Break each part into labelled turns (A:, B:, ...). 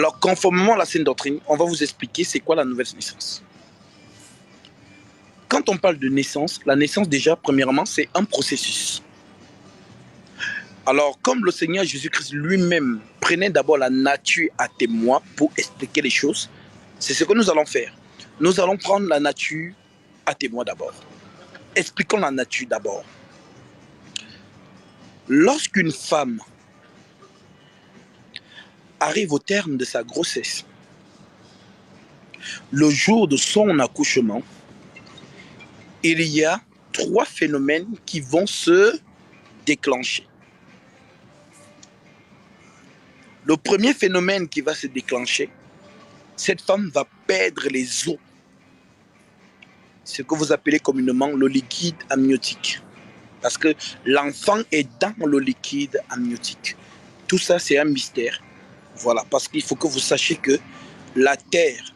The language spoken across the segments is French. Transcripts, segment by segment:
A: Alors, conformément à la saine doctrine, on va vous expliquer c'est quoi la nouvelle naissance. Quand on parle de naissance, la naissance déjà, premièrement, c'est un processus. Alors, comme le Seigneur Jésus-Christ lui-même prenait d'abord la nature à témoin pour expliquer les choses, c'est ce que nous allons faire. Nous allons prendre la nature à témoin d'abord. Expliquons la nature d'abord. Lorsqu'une femme arrive au terme de sa grossesse, le jour de son accouchement, il y a 3 phénomènes qui vont se déclencher. Le premier phénomène qui va se déclencher, cette femme va perdre les os, ce que vous appelez communément le liquide amniotique. Parce que l'enfant est dans le liquide amniotique. Tout ça, c'est un mystère. Voilà, parce qu'il faut que vous sachiez que la terre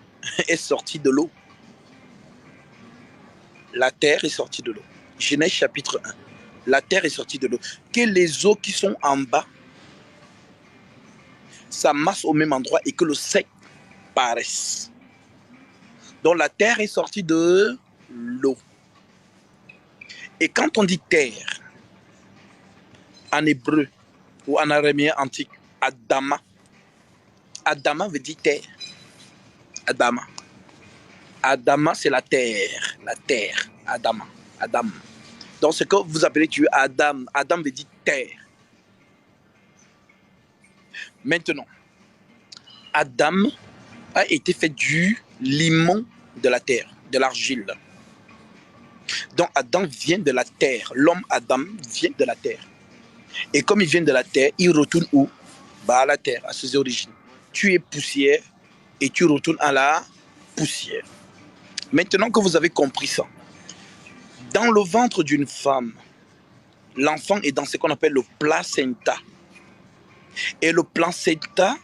A: est sortie de l'eau. La terre est sortie de l'eau. Genèse chapitre 1. La terre est sortie de l'eau. Que les eaux qui sont en bas s'amassent au même endroit et que le sec paraisse. Donc la terre est sortie de l'eau. Et quand on dit terre, en hébreu ou en araméen antique, Adama. Adama veut dire terre. Adama. Adama, c'est la terre. La terre. Adama. Adam. Donc ce que vous appelez Dieu, Adam. Adam veut dire terre. Maintenant, Adam a été fait du limon de la terre, de l'argile. Donc Adam vient de la terre. L'homme Adam vient de la terre. Et comme il vient de la terre, il retourne où? À la terre, à ses origines. Tu es poussière et tu retournes à la poussière. Maintenant que vous avez compris ça, dans le ventre d'une femme, l'enfant est dans ce qu'on appelle le placenta. Et le placenta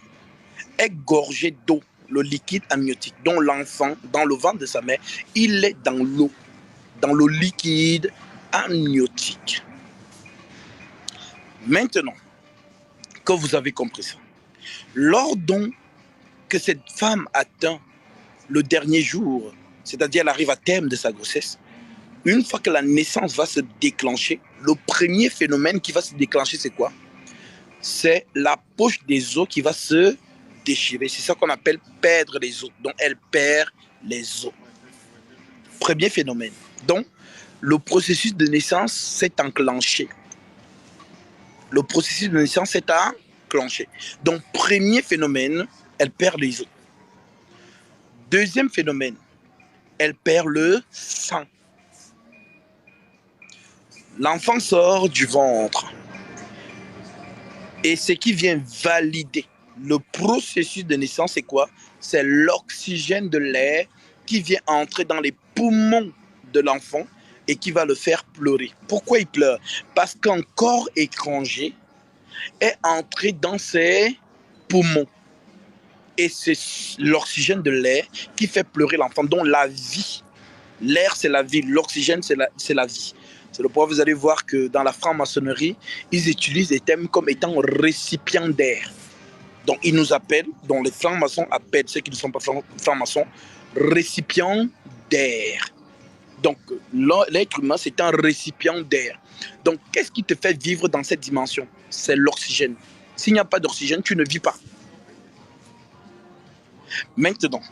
A: est gorgé d'eau, le liquide amniotique. Donc l'enfant, dans le ventre de sa mère, il est dans l'eau, dans le liquide amniotique. Maintenant que vous avez compris ça, lors donc que cette femme atteint le dernier jour, c'est-à-dire elle arrive à terme de sa grossesse, une fois que la naissance va se déclencher, le premier phénomène qui va se déclencher, c'est quoi? C'est la poche des os qui va se déchirer. C'est ça qu'on appelle perdre les os. Donc elle perd les os. Premier phénomène. Donc le processus de naissance s'est enclenché. Le processus de naissance s'est enclenché. Donc premier phénomène, elle perd les os. Deuxième phénomène, elle perd le sang. L'enfant sort du ventre. Et ce qui vient valider le processus de naissance, c'est quoi? C'est l'oxygène de l'air qui vient entrer dans les poumons de l'enfant et qui va le faire pleurer. Pourquoi il pleure? Parce qu'un corps étranger est entré dans ses poumons. Et c'est l'oxygène de l'air qui fait pleurer l'enfant. Donc la vie. L'air, c'est la vie. L'oxygène, c'est la vie. C'est le pourquoi vous allez voir que dans la franc-maçonnerie, ils utilisent des termes comme étant récipiendaires. Donc ils nous appellent, donc les francs-maçons appellent ceux qui ne sont pas francs-maçons, récipiendaires. Donc l'être humain, c'est un récipiendaire. Donc qu'est-ce qui te fait vivre dans cette dimension? C'est l'oxygène. S'il n'y a pas d'oxygène, tu ne vis pas. Maintenant,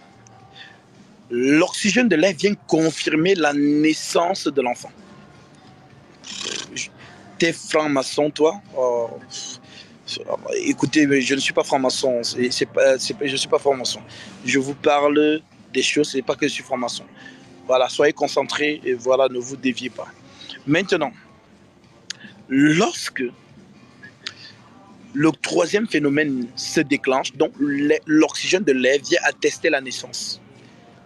A: l'oxygène de l'air vient confirmer la naissance de l'enfant. T'es franc-maçon, toi? Écoutez, je ne suis pas franc-maçon. Je ne suis pas franc-maçon. Je vous parle des choses, ce n'est pas que je suis franc-maçon. Voilà, soyez concentrés et voilà, ne vous déviez pas. Maintenant, lorsque le troisième phénomène se déclenche, donc l'oxygène de l'air vient attester la naissance.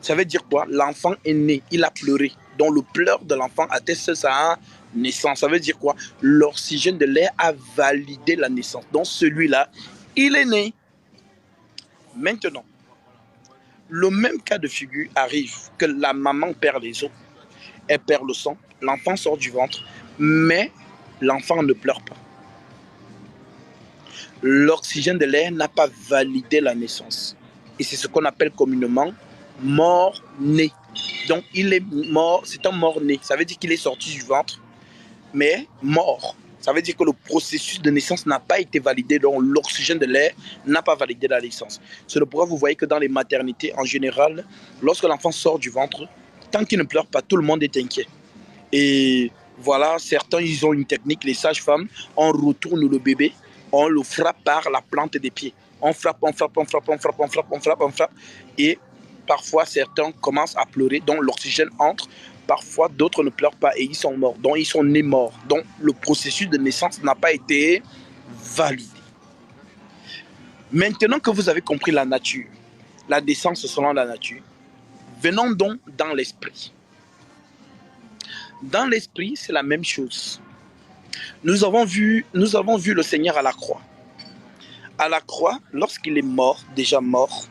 A: Ça veut dire quoi? L'enfant est né, il a pleuré. Donc le pleur de l'enfant atteste sa naissance. Ça veut dire quoi? L'oxygène de l'air a validé la naissance. Donc celui-là, il est né. Maintenant, le même cas de figure arrive que la maman perd les os, elle perd le sang, l'enfant sort du ventre, mais l'enfant ne pleure pas. L'oxygène de l'air n'a pas validé la naissance. Et c'est ce qu'on appelle communément mort-né. Donc, il est mort, c'est un mort-né. Ça veut dire qu'il est sorti du ventre, mais mort. Ça veut dire que le processus de naissance n'a pas été validé, donc l'oxygène de l'air n'a pas validé la naissance. C'est pourquoi vous voyez que dans les maternités, en général, lorsque l'enfant sort du ventre, tant qu'il ne pleure pas, tout le monde est inquiet. Et voilà, certains, ils ont une technique, les sages-femmes, on retourne le bébé, on le frappe par la plante des pieds. On frappe, on frappe, on frappe, on frappe, on frappe, on frappe, on frappe. Et parfois, certains commencent à pleurer, donc l'oxygène entre. Parfois, d'autres ne pleurent pas et ils sont morts. Donc, ils sont nés morts. Donc, le processus de naissance n'a pas été validé. Maintenant que vous avez compris la nature, la naissance selon la nature, venons donc dans l'esprit. Dans l'esprit, c'est la même chose. Nous avons vu le Seigneur à la croix. À la croix, lorsqu'il est mort, déjà mort,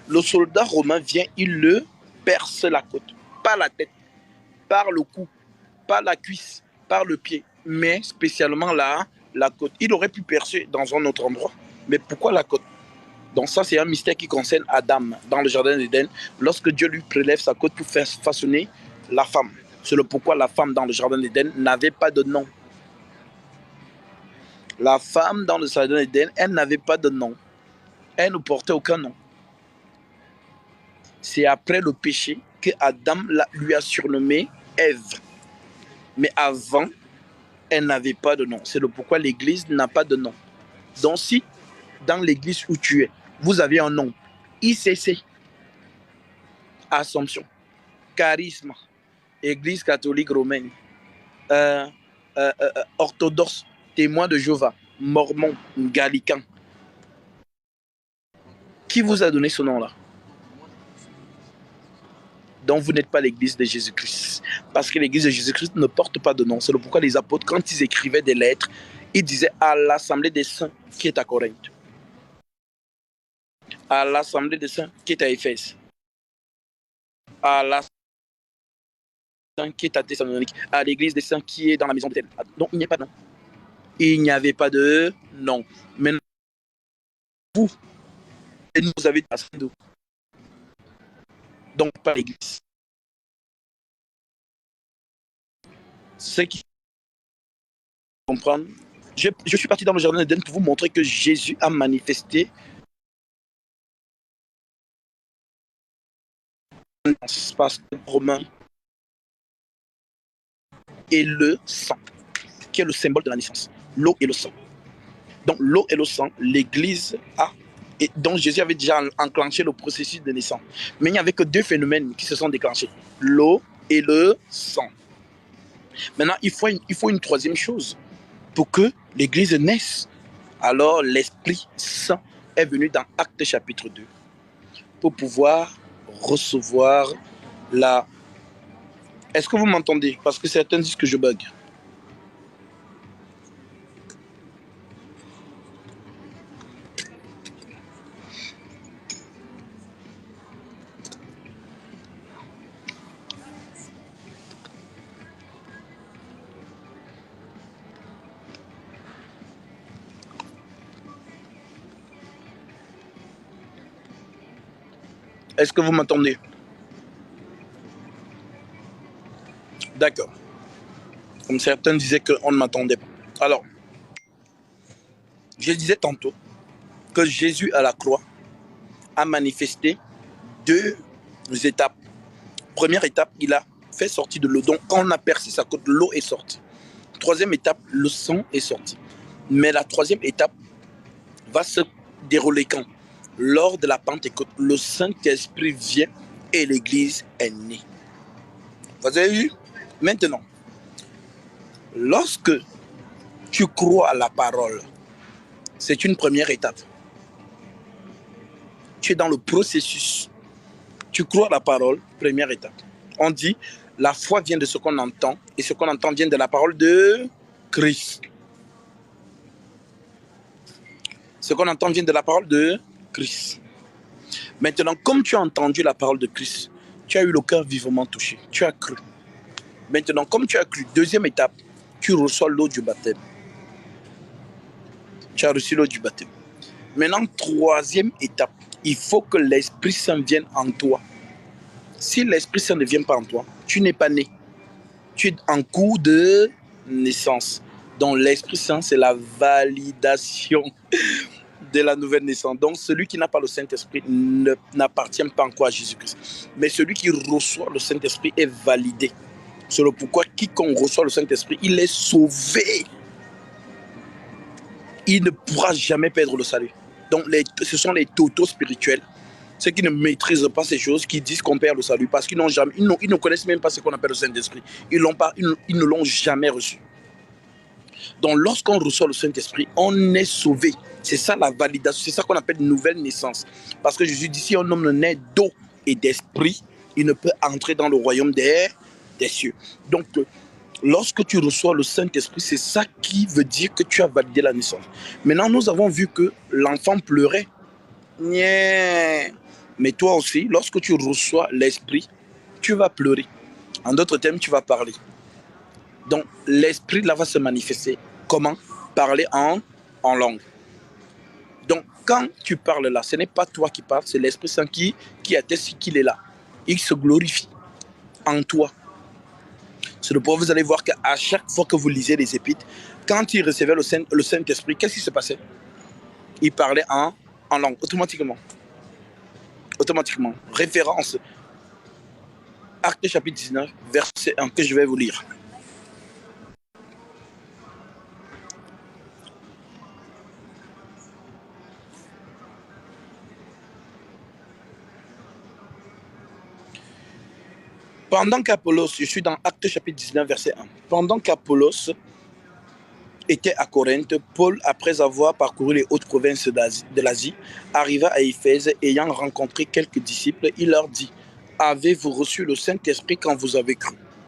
A: le soldat romain vient, il le perce la côte, pas la tête, par le cou, par la cuisse, par le pied, mais spécialement la côte. Il aurait pu percer dans un autre endroit, mais pourquoi la côte? Donc ça, c'est un mystère qui concerne Adam dans le jardin d'Éden, lorsque Dieu lui prélève sa côte pour faire façonner la femme. C'est le pourquoi la femme dans le jardin d'Éden n'avait pas de nom. La femme dans le jardin d'Éden, elle n'avait pas de nom. Elle ne portait aucun nom. C'est après le péché que Adam lui a surnommé Ève. Mais avant, elle n'avait pas de nom. C'est le pourquoi l'Église n'a pas de nom. Donc si dans l'Église où tu es, vous avez un nom, ICC, Assomption, Charisme, Église catholique romaine, orthodoxe, témoin de Jéhovah, mormon, gallican, qui vous a donné ce nom-là? Donc vous n'êtes pas l'église de Jésus-Christ. Parce que l'église de Jésus-Christ ne porte pas de nom. C'est pourquoi les apôtres, quand ils écrivaient des lettres, ils disaient à l'assemblée des saints qui est à Corinthe, à l'assemblée des saints qui est à Éphèse, à l'assemblée des saints qui est à Thessalonique, à l'église des saints qui est dans la maison de tel. Donc il n'y a pas de nom. Il n'y avait pas de nom. Maintenant, vous, vous avez d'eau. Donc pas l'église. C'est qui comprendre. Je suis parti dans le jardin d'Éden pour vous montrer que Jésus a manifesté l'espace romain et le sang, qui est le symbole de la naissance. L'eau et le sang. Donc l'eau et le sang, l'Église a. Et donc Jésus avait déjà enclenché le processus de naissance. Mais il n'y avait que deux phénomènes qui se sont déclenchés. L'eau et le sang. Maintenant, il faut une troisième chose pour que l'Église naisse. Alors l'Esprit Saint est venu dans Actes chapitre 2 pour pouvoir recevoir la... Est-ce que vous m'entendez? Parce que certains disent que je bug. Est-ce que vous m'entendez? D'accord. Comme certains disaient qu'on ne m'entendait pas. Alors, je disais tantôt que Jésus à la croix a manifesté deux étapes. Première étape, il a fait sortir de l'eau. Donc, quand on a percé sa côte, l'eau est sortie. Troisième étape, le sang est sorti. Mais la troisième étape va se dérouler quand? Lors de la Pentecôte, le Saint-Esprit vient et l'Église est née. Vous avez vu? Maintenant, lorsque tu crois à la parole, c'est une première étape. Tu es dans le processus. Tu crois à la parole, première étape. On dit, la foi vient de ce qu'on entend, et ce qu'on entend vient de la parole de Christ. Ce qu'on entend vient de la parole de Christ. Maintenant, comme tu as entendu la parole de Christ, tu as eu le cœur vivement touché. Tu as cru. Maintenant, comme tu as cru, deuxième étape, tu reçois l'eau du baptême. Tu as reçu l'eau du baptême. Maintenant, troisième étape, il faut que l'Esprit Saint vienne en toi. Si l'Esprit Saint ne vient pas en toi, tu n'es pas né. Tu es en cours de naissance. Donc l'Esprit Saint, c'est la validation de la nouvelle naissance. Donc celui qui n'a pas le Saint-Esprit n'appartient pas encore à Jésus-Christ. Mais celui qui reçoit le Saint-Esprit est validé. C'est le pourquoi quiconque reçoit le Saint-Esprit, il est sauvé. Il ne pourra jamais perdre le salut. Donc ce sont les totaux spirituels, ceux qui ne maîtrisent pas ces choses, qui disent qu'on perd le salut parce qu'ils ne connaissent même pas ce qu'on appelle le Saint-Esprit. Ils ne l'ont jamais reçu. Donc lorsqu'on reçoit le Saint-Esprit, on est sauvé. C'est ça la validation, c'est ça qu'on appelle nouvelle naissance. Parce que Jésus dit, si un homme ne naît d'eau et d'esprit, il ne peut entrer dans le royaume des cieux. Donc lorsque tu reçois le Saint-Esprit, c'est ça qui veut dire que tu as validé la naissance. Maintenant, nous avons vu que l'enfant pleurait. Mais toi aussi, lorsque tu reçois l'Esprit, tu vas pleurer. En d'autres termes, tu vas parler. Donc, l'Esprit là va se manifester. Comment? Parler en langue. Donc, quand tu parles là, ce n'est pas toi qui parles, c'est l'Esprit Saint qui atteste qu'il est là. Il se glorifie en toi. C'est le pourquoi vous allez voir qu'à chaque fois que vous lisez les Épîtres, quand il recevait le Saint-Esprit, qu'est-ce qui se passait? Il parlait en langue, automatiquement. Référence, Actes chapitre 19, verset 1, que je vais vous lire. Pendant qu'Apollos, je suis dans Actes chapitre 19, verset 1. Pendant qu'Apollos était à Corinthe, Paul, après avoir parcouru les hautes provinces de l'Asie, arriva à Éphèse, ayant rencontré quelques disciples, il leur dit: avez-vous reçu le Saint-Esprit quand vous avez cru?